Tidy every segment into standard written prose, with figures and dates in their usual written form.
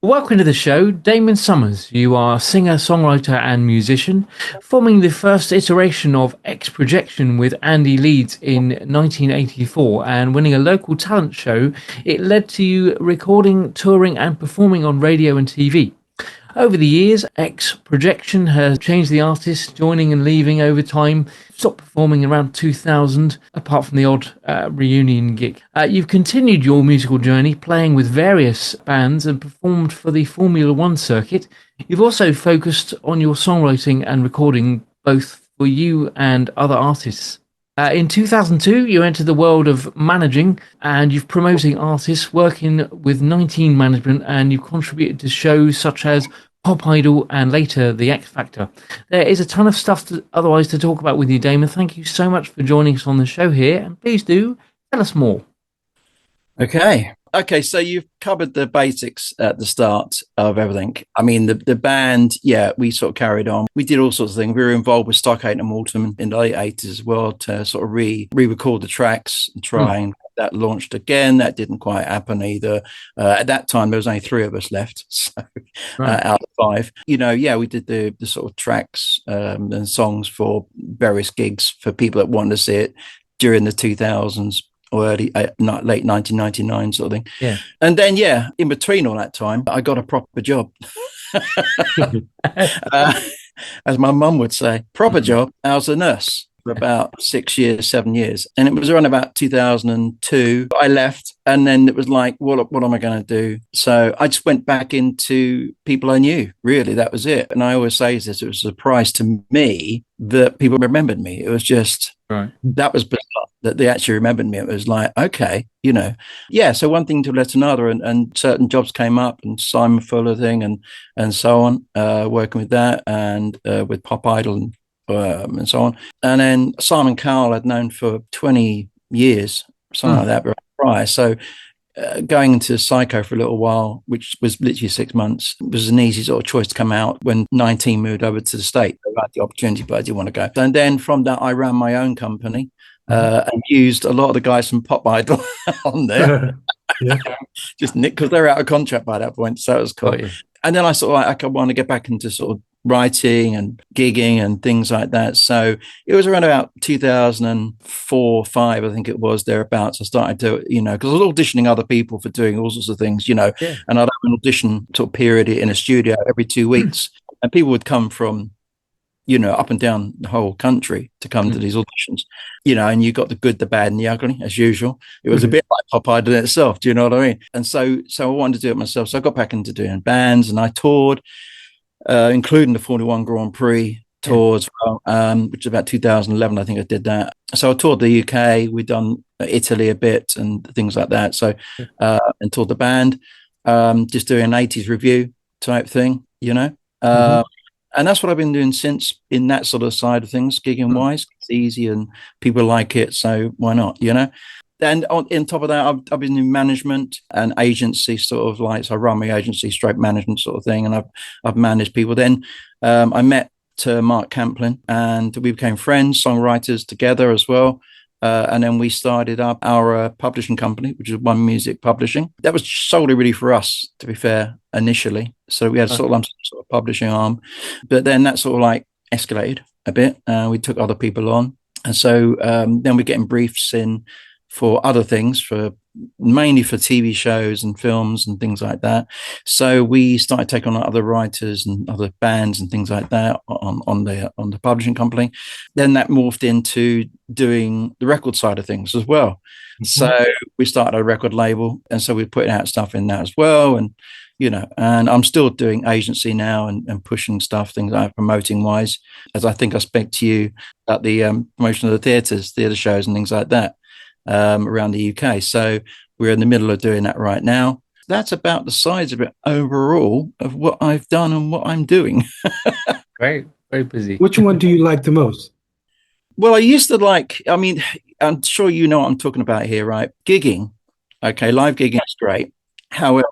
Welcome to the show, Damon Summers. You are a singer, songwriter, and musician, forming the first iteration of X Projection with Andy Leeds in 1984 and winning a local talent show. It led to you recording, touring, and performing on radio and TV. Over the years, X Projection has changed the artist, joining and leaving over time, stopped performing around 2000, apart from the odd reunion gig. You've continued your musical journey, playing with various bands and performed for the Formula One circuit. You've also focused on your songwriting and recording, both for you and other artists. In 2002, you entered the world of managing, and you've promoting artists, working with 19 Management, and you've contributed to shows such as Pop Idol and later The X Factor. There is a ton of stuff otherwise to talk about with you, Damon. Thank you so much for joining us on the show here, and please do tell us more. Okay, so you've covered the basics at the start of everything. I mean, the band, we sort of carried on. We did all sorts of things. We were involved with Stockade and Morton in the late 80s as well to sort of re-record the tracks and try and that launched again. That didn't quite happen either. At that time, there was only 3 of us left, so out of 5. We did the sort of tracks and songs for various gigs for people that wanted to see it during the 2000s. Or late 1999 sort of thing. Yeah. And then, in between all that time, I got a proper job. As my mum would say, proper job. I was a nurse for about 6 years, 7 years. And it was around about 2002. I left, and then it was like, what am I going to do? So I just went back into people I knew, really. That was it. And I always say this, it was a surprise to me that people remembered me. It was just, that was bizarre that they actually remembered me. It was like, okay, so one thing to let another, and certain jobs came up, and Simon Fuller thing and so on, working with that, and with Pop Idol and so on. And then Simon Cowell I'd known for 20 years, something like that, prior. So going into Psycho for a little while, which was literally 6 months, was an easy sort of choice to come out. When 19 moved over to the States, I had the opportunity, but I didn't want to go. And then from that, I ran my own company and used a lot of the guys from Pop Idol on there. Just because they're out of contract by that point. So it was cool. And then I sort of I want to get back into sort of writing and gigging and things like that. So it was around about 2004, 5, I think it was, thereabouts. I started to, because I was auditioning other people for doing all sorts of things, and I'd have an audition sort of period in a studio every 2 weeks. And people would come from, up and down the whole country to come to these auditions, and you got the good, the bad, and the ugly, as usual. It was a bit like Pop Idol itself, do you know what I mean? And so I wanted to do it myself. So I got back into doing bands, and I toured, including the 41 Grand Prix tour as well, which is about 2011, I think I did that. So I toured the UK, we'd done Italy a bit and things like that. So, and toured the band, just doing an 80s review type thing, and that's what I've been doing since, in that sort of side of things, gigging wise. It's easy and people like it, so why not, And on top of that, I've been in management and agency, sort of like, so I run my agency, stroke management sort of thing, and I've managed people. Then I met Mark Camplin, and we became friends, songwriters together as well. And then we started up our publishing company, which is One Music Publishing. That was solely really for us, to be fair, initially. So we had sort of publishing arm, but then that sort of like escalated a bit. We took other people on, and so then we're getting briefs in for other things, mainly for TV shows and films and things like that. So we started taking on other writers and other bands and things like that on the publishing company. Then that morphed into doing the record side of things as well. So we started a record label, and so we're putting out stuff in that as well. And and I'm still doing agency now and pushing stuff, things like promoting wise, as I think I spoke to you about the promotion of the theatre shows and things like that. Around the UK. So we're in the middle of doing that right now. That's about the size of it overall of what I've done and what I'm doing. Great, very busy. Which one do you like the most? Well, I used to I'm sure you know what I'm talking about here, right? Gigging. Okay, live gigging is great. However,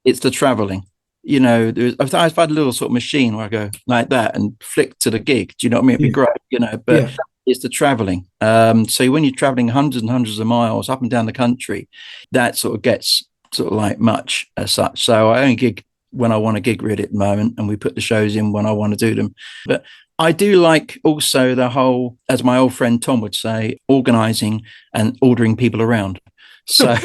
it's the traveling. I've had a little sort of machine where I go like that and flick to the gig. Do you know what I mean? It'd be great, but it's the traveling. So when you're traveling hundreds and hundreds of miles up and down the country, that sort of gets sort of like much as such. So I only gig when I want to gig really at the moment, and we put the shows in when I want to do them. But I do like also the whole, as my old friend Tom would say, organizing and ordering people around. So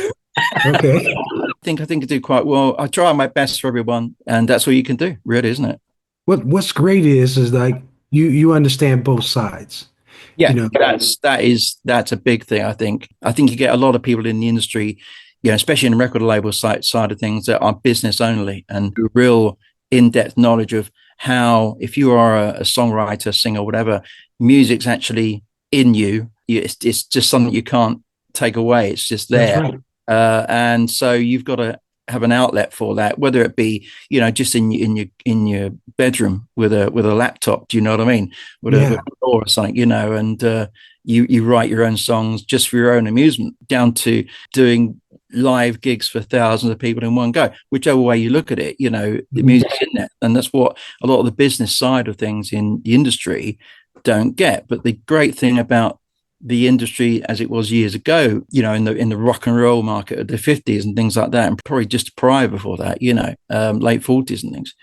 Okay. I think I do quite well. I try my best for everyone, and that's all you can do, really, isn't it? What's great is like you understand both sides. Yeah, You know, that's a big thing. I think you get a lot of people in the industry, especially in the record label side of things, that are business only and real in-depth knowledge of how, if you are a songwriter, singer, whatever, music's actually in you. It's just something you can't take away. It's just there. That's right. And so you've got to have an outlet for that, whether it be, just in your bedroom with a laptop. Do you know what I mean? With a or something, and you write your own songs just for your own amusement, down to doing live gigs for thousands of people in one go. Whichever way you look at it, the music's in there, and that's what a lot of the business side of things in the industry don't get. But the great thing about the industry as it was years ago, in the rock and roll market of the 50s and things like that, and probably just prior before that, late 40s and things,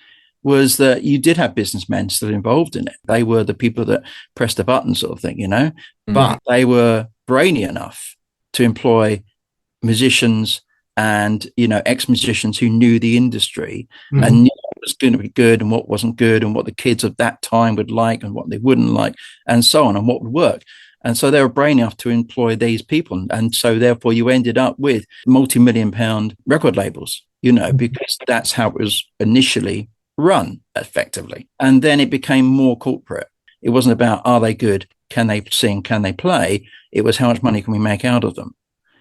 was that you did have businessmen still involved in it. They were the people that pressed the button sort of thing, but they were brainy enough to employ musicians and, ex-musicians who knew the industry and knew what was going to be good and what wasn't good, and what the kids of that time would like and what they wouldn't like, and so on, and what would work. And so they were brain enough to employ these people. And so therefore you ended up with multi-million-pound record labels, because that's how it was initially run effectively. And then it became more corporate. It wasn't about, are they good? Can they sing? Can they play? It was, how much money can we make out of them?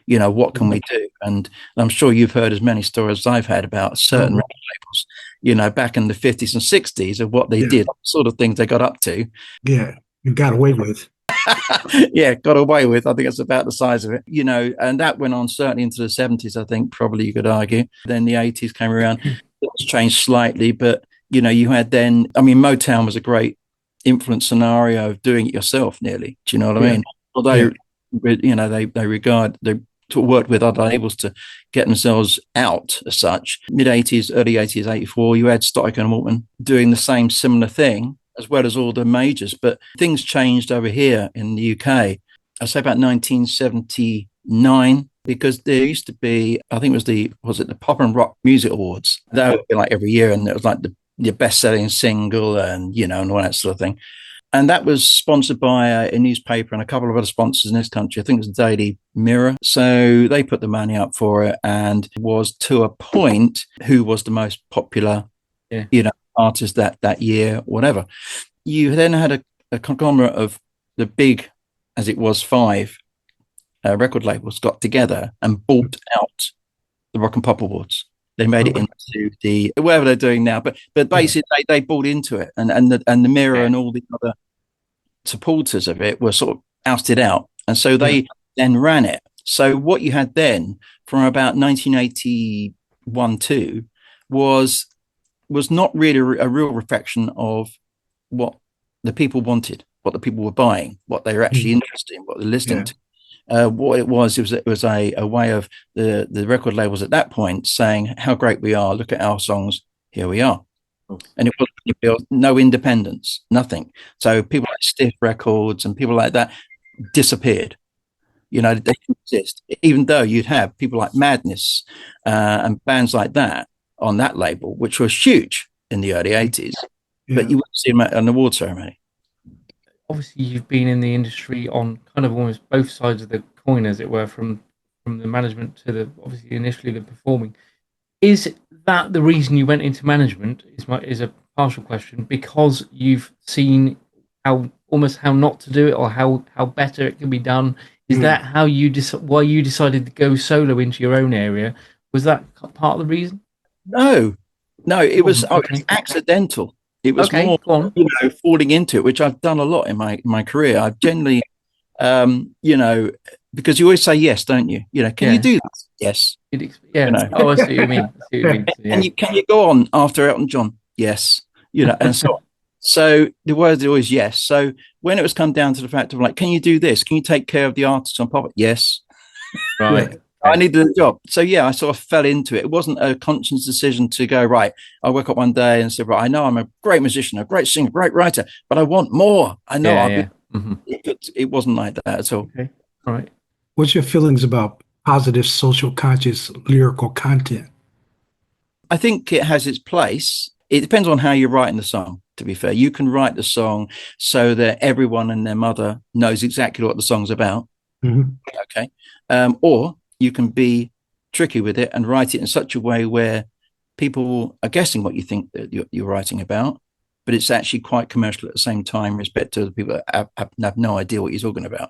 What can we do? And I'm sure you've heard as many stories as I've had about certain record labels, back in the 50s and 60s, of what they did, sort of things they got up to. Yeah, you got away with. Yeah, got away with. I think it's about the size of it, and that went on certainly into the 70s, I think, probably you could argue. Then the 80s came around. It's changed slightly, but, you had then, Motown was a great influence scenario of doing it yourself nearly. Do you know what I mean? Although, they worked with other labels to get themselves out as such. Mid-80s, early 80s, 84, you had Stock and Morton doing the same similar thing, as well as all the majors. But things changed over here in the UK, I'd say about 1979, because there used to be, I think it was the Pop and Rock Music Awards. That would be like every year, and it was like the best-selling single and, and all that sort of thing. And that was sponsored by a newspaper and a couple of other sponsors in this country. I think it was the Daily Mirror. So they put the money up for it, and was, to a point, who was the most popular, artist that year, whatever. You then had a conglomerate of the big, as it was, 5 record labels got together and bought out the Rock and Pop Awards. They made it into the whatever they're doing now, but basically they bought into it, and the Mirror and all the other supporters of it were sort of ousted out, and so they then ran it. So what you had then, from about 1981-2, was not really a real reflection of what the people wanted, what the people were buying, what they were actually interested in, what they're listening to. What it was a way of the record labels at that point saying how great we are. Look at our songs. Here we are. And it was no independence, nothing. So people like Stiff Records and people like that disappeared. They didn't exist, even though you'd have people like Madness and bands like that on that label, which was huge in the early 80s, but you wouldn't see them at an award ceremony. Obviously, you've been in the industry on kind of almost both sides of the coin, as it were, from the management to obviously initially the performing. Is that the reason you went into management? Is a partial question, because you've seen how not to do it, or how better it can be done. Is that how why you decided to go solo into your own area? Was that part of the reason? No, it was accidental. It was more, falling into it, which I've done a lot in my career. I've generally, because you always say yes, don't you? Can you do this? Yes. Oh, I see what you mean. Can you go on after Elton John? Yes. And so on. So the word is always yes. So when it was come down to the fact of like, can you do this? Can you take care of the artists on pop? Yes. Right. I needed a job. So yeah, I sort of fell into it. It wasn't a conscious decision to go, right, I woke up one day and said, right, I know I'm a great musician, a great singer, great writer, but I want more. I know it wasn't like that at all. Okay. All right. What's your feelings about positive social conscious lyrical content? I think it has its place. It depends on how you're writing the song, to be fair. You can write the song so that everyone and their mother knows exactly what the song's about. Mm-hmm. Okay. Or you can be tricky with it and write it in such a way where people are guessing what you think that you're writing about, but it's actually quite commercial at the same time, respect to the people that have no idea what you're talking about.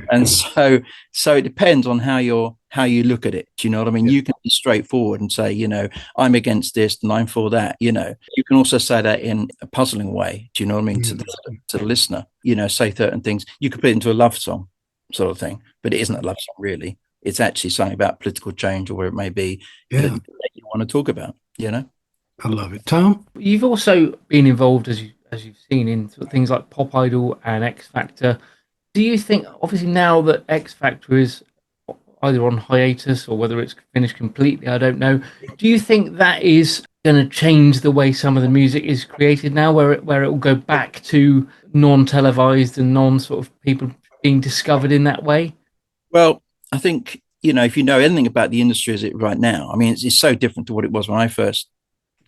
And so it depends on how you look at it. Do you know what I mean? You can be straightforward and say, I'm against this and I'm for that. You can also say that in a puzzling way. Do you know what I mean? To the listener, say certain things. You could put it into a love song sort of thing, but it isn't a love song really. It's actually something about political change or where it may be that you want to talk about. I love it. Tom? You've also been involved, as you've seen, in sort of things like Pop Idol and X Factor. Do you think, obviously now that X Factor is either on hiatus or whether it's finished completely, I don't know, do you think that is going to change the way some of the music is created now, where it will go back to non-televised and non-sort of people being discovered in that way? Well, I think, if you know anything about the industry as it right now, I mean, it's so different to what it was when I first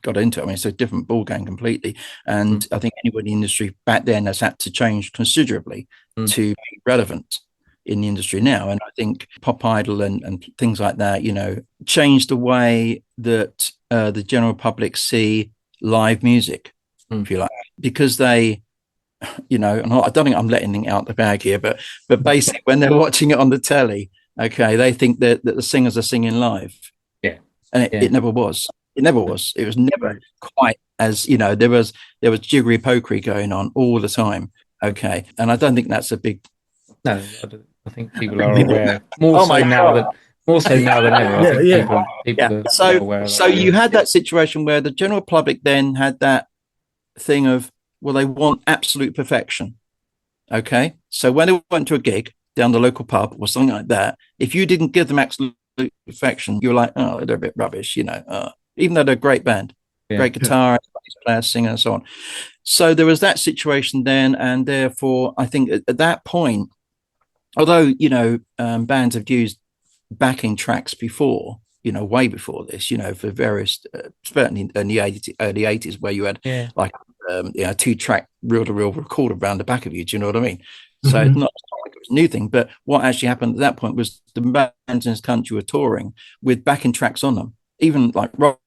got into it. I mean, it's a different ballgame completely. And I think anyone in the industry back then has had to change considerably to be relevant in the industry now. And I think Pop Idol and things like that, changed the way that the general public see live music, if you like, because they, and I don't think I'm letting anything out the bag here, but basically when they're watching it on the telly, okay, they think that the singers are singing live. Yeah. And it never was. It never was. It was never quite as, there was jiggery pokery going on all the time. Okay. And I don't think that's a big. No, I think people are aware more so now than ever. People are aware of that. So you had that situation where the general public then had that thing of, well, they want absolute perfection. Okay. So when they went to a gig down the local pub or something like that, if you didn't give them absolute perfection, you're like, oh, they're a bit rubbish, even though they're a great band, great guitar, player, singer, and so on. So there was that situation then, and therefore I think at that point, although bands have used backing tracks before, way before this, for various, certainly in the early 80s, where you had like a 2-track reel-to-reel recorder around the back of you. Do you know what I mean? So it's not like it was a new thing, but what actually happened at that point was the bands in this country were touring with backing tracks on them, even like rock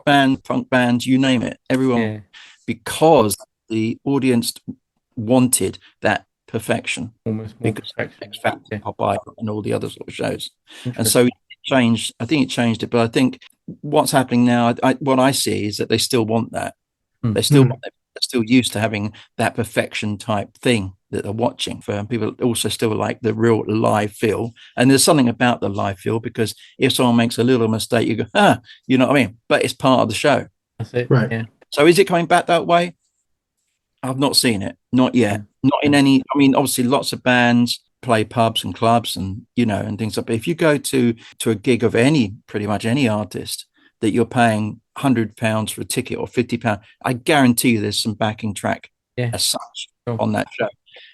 band, funk bands, you name it, everyone, because the audience wanted that perfection, almost more because perfection. X Factor, Pop Idol, and all the other sort of shows, and so it changed. I think it changed it, but I think what's happening now, what I see is that they still want that. They still they're still used to having that perfection type thing that they're watching. For people also still like the real live feel, and there's something about the live feel, because if someone makes a little mistake, you go, you know what I mean? But it's part of the show. That's it. Right. Yeah. So is it coming back that way? I've not seen it. Not yet. Not in any. I mean, obviously, lots of bands play pubs and clubs and and things like that. But if you go to a gig of pretty much any artist that you're paying £100 for a ticket or £50, I guarantee you there's some backing track as such on that show.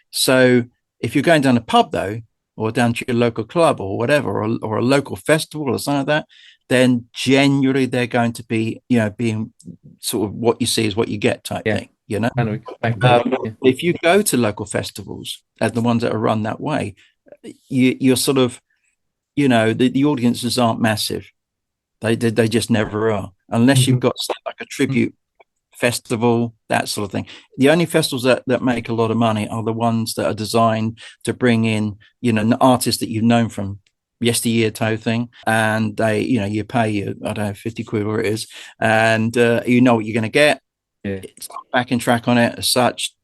So if you're going down a pub though, or down to your local club or whatever, or a local festival or something like that, then genuinely they're going to be, being sort of what you see is what you get type thing. If you go to local festivals, as the ones that are run that way, you're sort of, the audiences aren't massive. They just never are, unless you've got something like a tribute festival, that sort of thing. The only festivals that make a lot of money are the ones that are designed to bring in, artists that you've known from yesteryear type thing, and they, you pay I don't know, 50 quid or it is, and you know what you're going to get. It's got a backing track on it as such.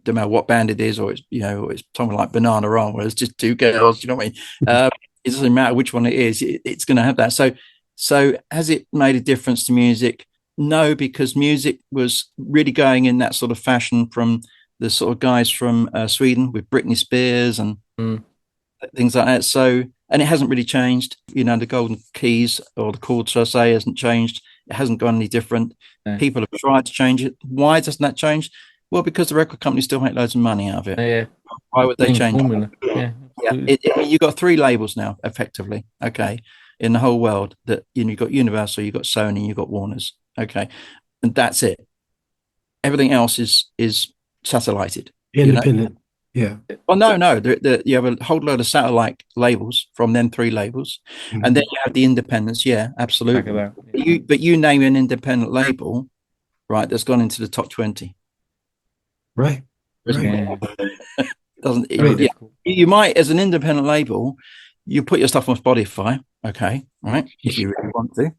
No matter what band it is, or it's it's something like Banana Run, where it's just two girls. You know what I mean? It doesn't matter which one it is. It's going to have that. So has it made a difference to music? No, because music was really going in that sort of fashion from the sort of guys from Sweden with Britney Spears and things like that. So And it hasn't really changed. The golden keys or the chords, should I say, hasn't changed. It hasn't gone any different. Yeah. People have tried to change it. Why doesn't that change? Well, because the record companies still make loads of money out of it. Yeah. Why would they change formula. Yeah. You've got 3 labels now, effectively, okay, in the whole world. That you've got Universal, you've got Sony, you've got Warner's, okay, and that's it. Everything else is satellited, independent. Yeah. Well, no. You have a whole load of satellite labels from them 3 labels, and then you have the independents. Yeah, absolutely. Yeah. But you name an independent label, right? That's gone into the top 20. Right. Yeah. Doesn't you might, as an independent label, you put your stuff on Spotify, okay, right? If you really want to,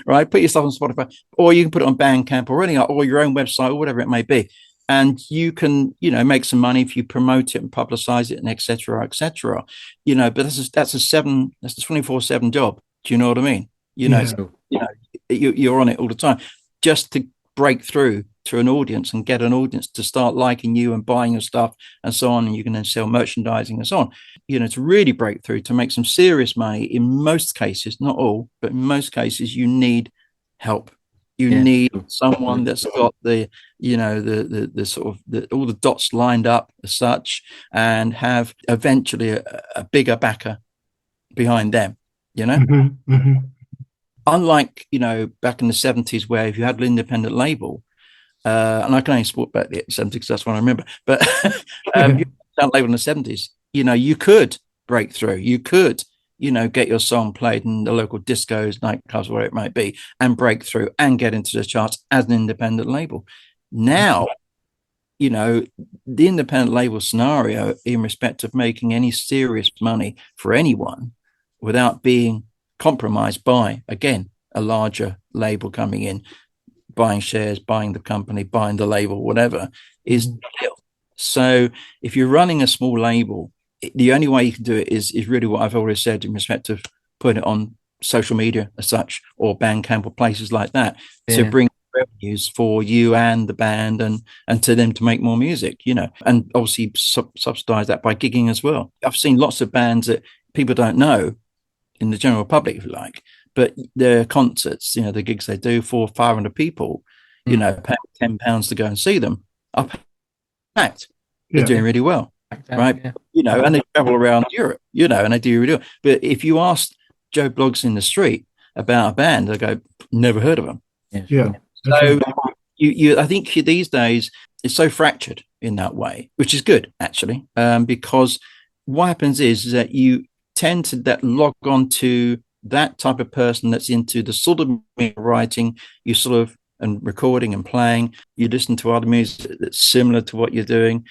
right? Put your stuff on Spotify, or you can put it on Bandcamp or anything, or your own website or whatever it may be, and you can, make some money if you promote it and publicize it and etc. But that's a 24/7 job. Do you know what I mean? You're on it all the time just to break through to an audience and get an audience to start liking you and buying your stuff and so on, and you can then sell merchandising and so on, to really break through, to make some serious money. In most cases, not all, but in most cases, you need help. You need someone that's got the sort of all the dots lined up as such, and have eventually a bigger backer behind them, Unlike, back in the 70s, where if you had an independent label, and I can only speak about the 70s because that's what I remember, but you had a label in the 70s, you could break through. You could, get your song played in the local discos, nightclubs, whatever it might be, and break through and get into the charts as an independent label. Now, the independent label scenario, in respect of making any serious money for anyone without being compromised by, again, a larger label coming in, buying shares, buying the company, buying the label, whatever, is nil. So if you're running a small label, the only way you can do it is really what I've already said in respect of putting it on social media as such, or Bandcamp or places like that, to bring revenues for you and the band, and to them to make more music, and obviously subsidize that by gigging as well. I've seen lots of bands that people don't know in the general public, if you like, but their concerts, the gigs they do, 400-500 people, paying £10 to go and see them, are packed. They're doing really well, right? And they travel around Europe, and they do really well. But if you ask Joe Bloggs in the street about a band, they go, never heard of them. So I think these days it's so fractured in that way, which is good actually, because what happens is that you tend to log on to that type of person that's into the sort of writing you sort of, and recording and playing. You listen to other music that's similar to what you're doing.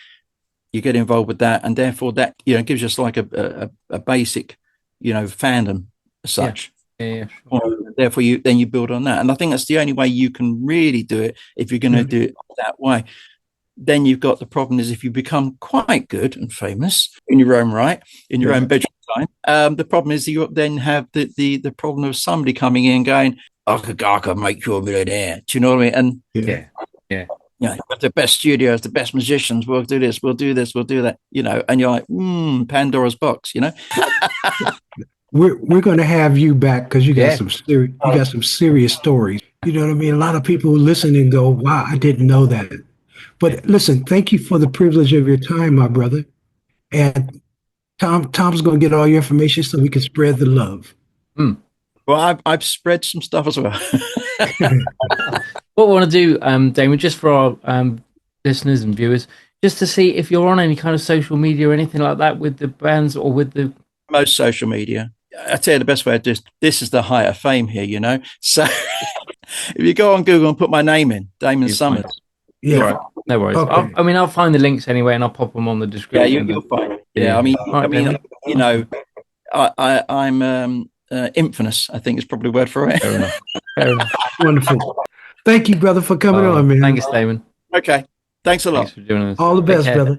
You get involved with that, and therefore that gives us like a basic fandom as such. Therefore you build on that, and I think that's the only way you can really do it if you're going to do it that way. Then you've got the problem is if you become quite good and famous in your own right, in your own bedroom time, the problem is you then have the problem of somebody coming in and going, I could make you a millionaire. Do you know what I mean? And the best studios, the best musicians, we'll do this, we'll do this, we'll do that, and you're like, Pandora's box, We're going to have you back because you got some serious stories. You know what I mean? A lot of people listen and go, wow, I didn't know that. But listen, thank you for the privilege of your time, my brother. And Tom's going to get all your information so we can spread the love. Well, I've spread some stuff as well. What we want to do, Damon, just for our listeners and viewers, just to see if you're on any kind of social media or anything like that with the bands or with the... Most social media. I tell you the best way to do this is the height of fame here, So if you go on Google and put my name in, Damon Summers. Right. No worries. Okay. I'll find the links anyway, and I'll pop them on the description. Yeah, you'll find it. Yeah, I'm infamous, I think is probably a word for it. Fair enough. Wonderful. Thank you, brother, for coming on, man. Thanks, Damon. Okay. Thanks a lot. Thanks for joining us. All the best, brother.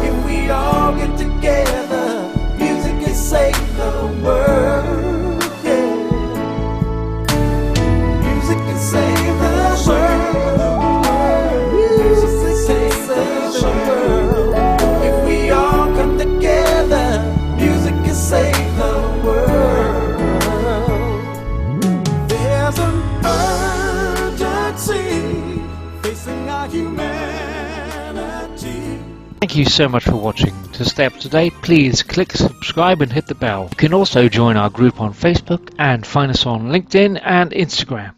If we all get together, music can save the world. Yeah. Music can save the world. humanity. Thank you so much for watching. To stay up to date, please click subscribe and hit the bell. You can also join our group on Facebook and find us on LinkedIn and Instagram.